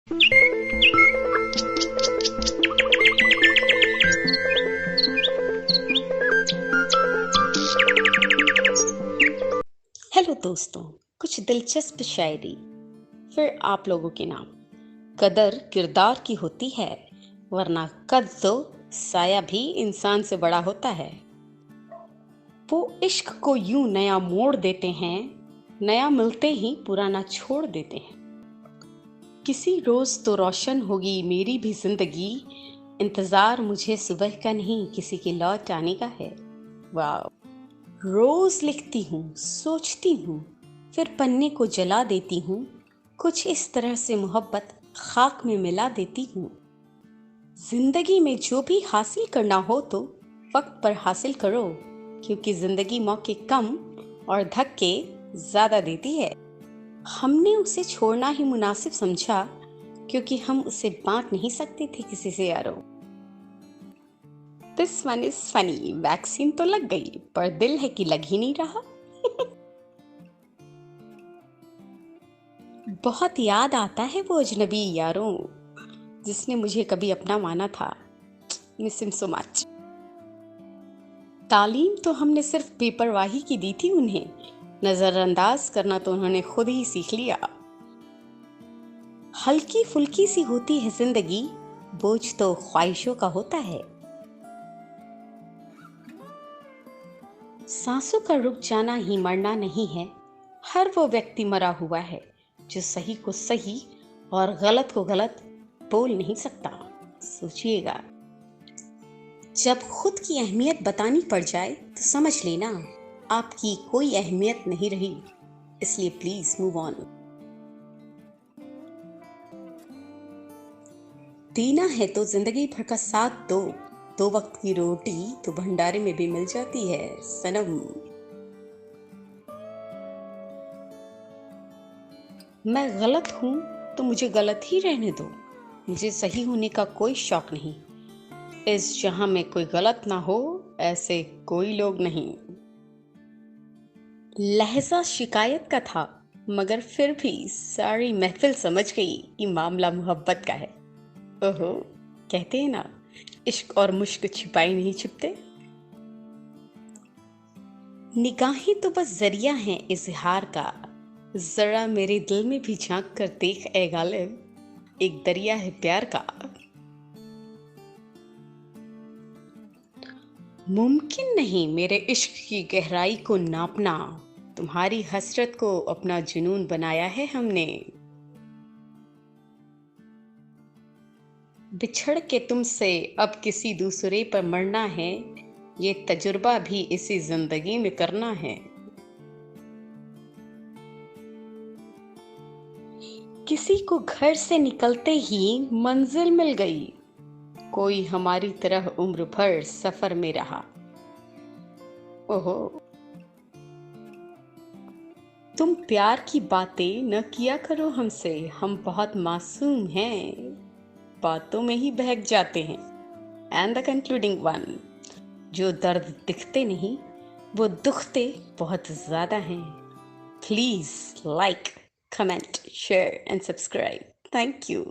Hello दोस्तों, कुछ दिलचस्प शायरी फिर आप लोगों के नाम। कदर किरदार की होती है, वरना कद तो साया भी इंसान से बड़ा होता है। वो इश्क को यूं नया मोड़ देते हैं, नया मिलते ही पुराना छोड़ देते हैं। किसी रोज तो रोशन होगी मेरी भी जिंदगी, इंतजार मुझे सुबह का नहीं किसी के लौट आने का है। वाह। रोज लिखती हूँ, सोचती हूँ, फिर पन्ने को जला देती हूँ। कुछ इस तरह से मोहब्बत खाक में मिला देती हूँ। जिंदगी में जो भी हासिल करना हो तो वक्त पर हासिल करो, क्योंकि जिंदगी मौके कम और धक्के ज्यादा देती है। हमने उसे छोड़ना ही मुनासिब समझा, क्योंकि हम उसे बांट नहीं सकते थे किसी से यारो। This one is funny. Vaccine तो लग गई, पर दिल है कि लग ही नहीं रहा। बहुत याद आता है वो अजनबी यारों, जिसने मुझे कभी अपना माना था। Miss him so much. तालीम तो हमने सिर्फ बेपरवाही की दी थी उन्हें, नजरअंदाज करना तो उन्होंने खुद ही सीख लिया। हल्की फुल्की सी होती है जिंदगी, बोझ तो ख्वाहिशों का होता है। सांसों का रुक जाना ही मरना नहीं है। हर वो व्यक्ति मरा हुआ है जो सही को सही और गलत को गलत बोल नहीं सकता। सोचिएगा, जब खुद की अहमियत बतानी पड़ जाए तो समझ लेना आपकी कोई अहमियत नहीं रही। इसलिए प्लीज मूव ऑन। देना है तो जिंदगी भर का साथ दो, 2 वक्त की रोटी तो भंडारे में भी मिल जाती है सनम। मैं गलत हूं तो मुझे गलत ही रहने दो, मुझे सही होने का कोई शौक नहीं। इस जहां में कोई गलत ना हो, ऐसे कोई लोग नहीं। लहजा शिकायत का था, मगर फिर भी सारी महफिल समझ गई कि मामला मोहब्बत का है। ओहो, कहते हैं ना, इश्क और मुश्क छिपाए नहीं छिपते। निगाहें तो बस जरिया हैं इजहार का, जरा मेरे दिल में भी झांक कर देख ए गालिब, एक दरिया है प्यार का। मुमकिन नहीं मेरे इश्क की गहराई को नापना, तुम्हारी हसरत को अपना जुनून बनाया है हमने। बिछड़ के तुमसे अब किसी दूसरे पर मरना है, ये तजुर्बा भी इसी जिंदगी में करना है। किसी को घर से निकलते ही मंजिल मिल गई, कोई हमारी तरह उम्र भर सफर में रहा। ओहो, तुम प्यार की बातें न किया करो हमसे, हम बहुत मासूम हैं, बातों में ही बहक जाते हैं। एंड द कंक्लूडिंग वन, जो दर्द दिखते नहीं वो दुखते बहुत ज्यादा हैं। Please like, comment, share and subscribe. Thank you.